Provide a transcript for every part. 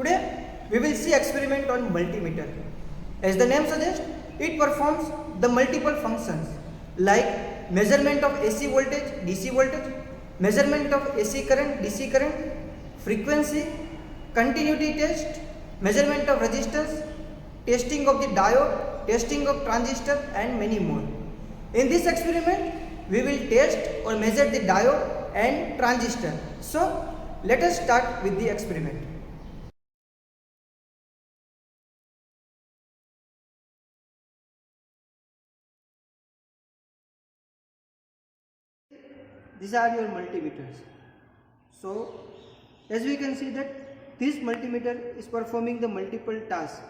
Today we will see experiment on multimeter. As the name suggests, it performs the multiple functions like measurement of AC voltage, DC voltage, measurement of AC current, DC current, frequency, continuity test, measurement of resistance, testing of the diode, testing of transistor and many more. In this experiment, we will test or measure the diode and transistor. So, let us start with the experiment. These are your multimeters. So, as we can see that this multimeter is performing the multiple tasks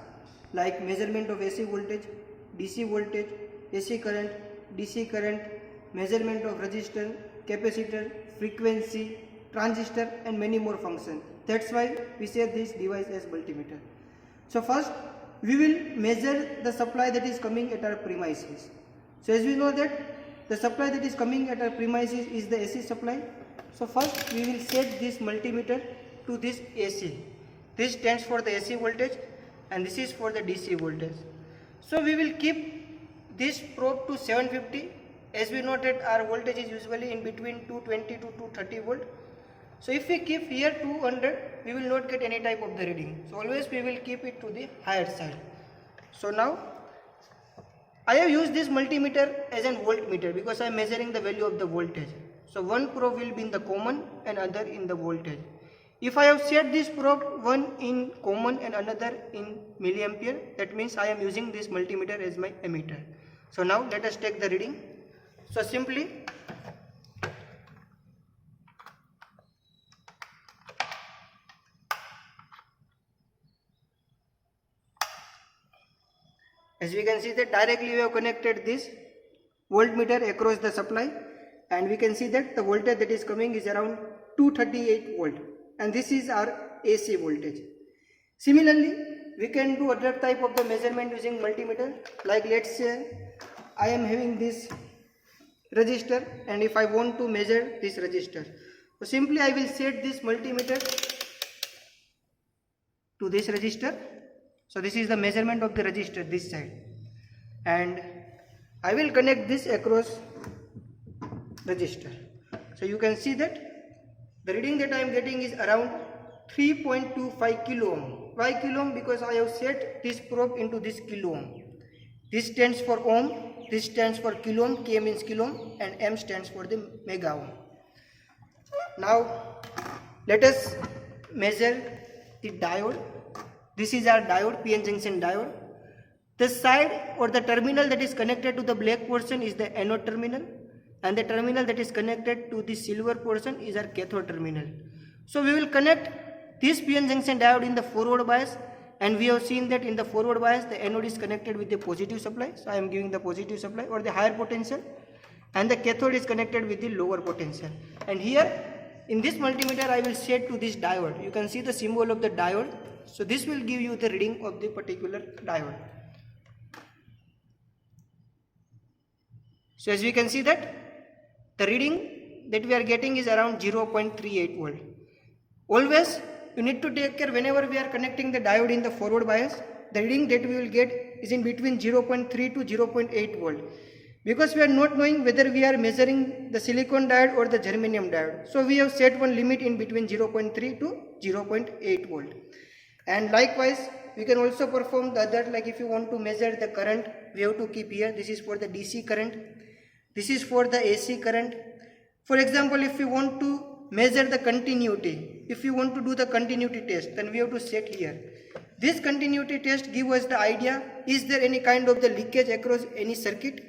like measurement of AC voltage, DC voltage, AC current, DC current, measurement of resistor, capacitor, frequency, transistor and many more functions. That's why we say this device as multimeter. So first we will measure the supply that is coming at our premises. So as we know that the supply that is coming at our premises is the AC supply. So first we will set this multimeter to this AC. This stands for the AC voltage and this is for the DC voltage. So we will keep this probe to 750. As we know that our voltage is usually in between 220 to 230 volt. So if we keep here 200, we will not get any type of the reading. So always we will keep it to the higher side. So now I have used this multimeter as an voltmeter because I am measuring the value of the voltage. So one probe will be in the common and other in the voltage. If I have set this probe one in common and another in milliampere, that means I am using this multimeter as my ammeter. So now let us take the reading. So simply as we can see that directly we have connected this voltmeter across the supply and we can see that the voltage that is coming is around 238 volt and this is our AC voltage. Similarly, we can do other type of the measurement using multimeter, like let's say I am having this resistor and if I want to measure this resistor, so simply I will set this multimeter to this resistor. So this is the measurement of the resistor this side and I will connect this across resistor. So you can see that the reading that I am getting is around 3.25 kilo ohm. Why kilo ohm? Because I have set this probe into this kilo ohm. This stands for ohm, this stands for kilo ohm, K means kilo ohm and M stands for the mega ohm. Now let us measure the diode. This is our diode, PN junction diode. The side or the terminal that is connected to the black portion is the anode terminal and the terminal that is connected to the silver portion is our cathode terminal. So we will connect this PN junction diode in the forward bias and we have seen that in the forward bias the anode is connected with the positive supply. So I am giving the positive supply or the higher potential and the cathode is connected with the lower potential. And here in this multimeter I will set to this diode. You can see the symbol of the diode. So this will give you the reading of the particular diode. So as we can see that the reading that we are getting is around 0.38 volt. Always you need to take care whenever we are connecting the diode in the forward bias, the reading that we will get is in between 0.3 to 0.8 volt. Because we are not knowing whether we are measuring the silicon diode or the germanium diode. So we have set one limit in between 0.3 to 0.8 volt. And likewise, we can also perform the other, like if you want to measure the current, we have to keep here. This is for the DC current. This is for the AC current. For example, if you want to measure the continuity, if you want to do the continuity test, then we have to set here. This continuity test gives us the idea, is there any kind of the leakage across any circuit?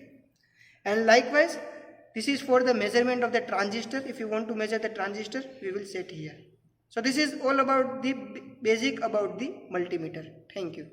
And likewise, this is for the measurement of the transistor. If you want to measure the transistor, we will set here. So this is all about the basic about the multimeter. Thank you.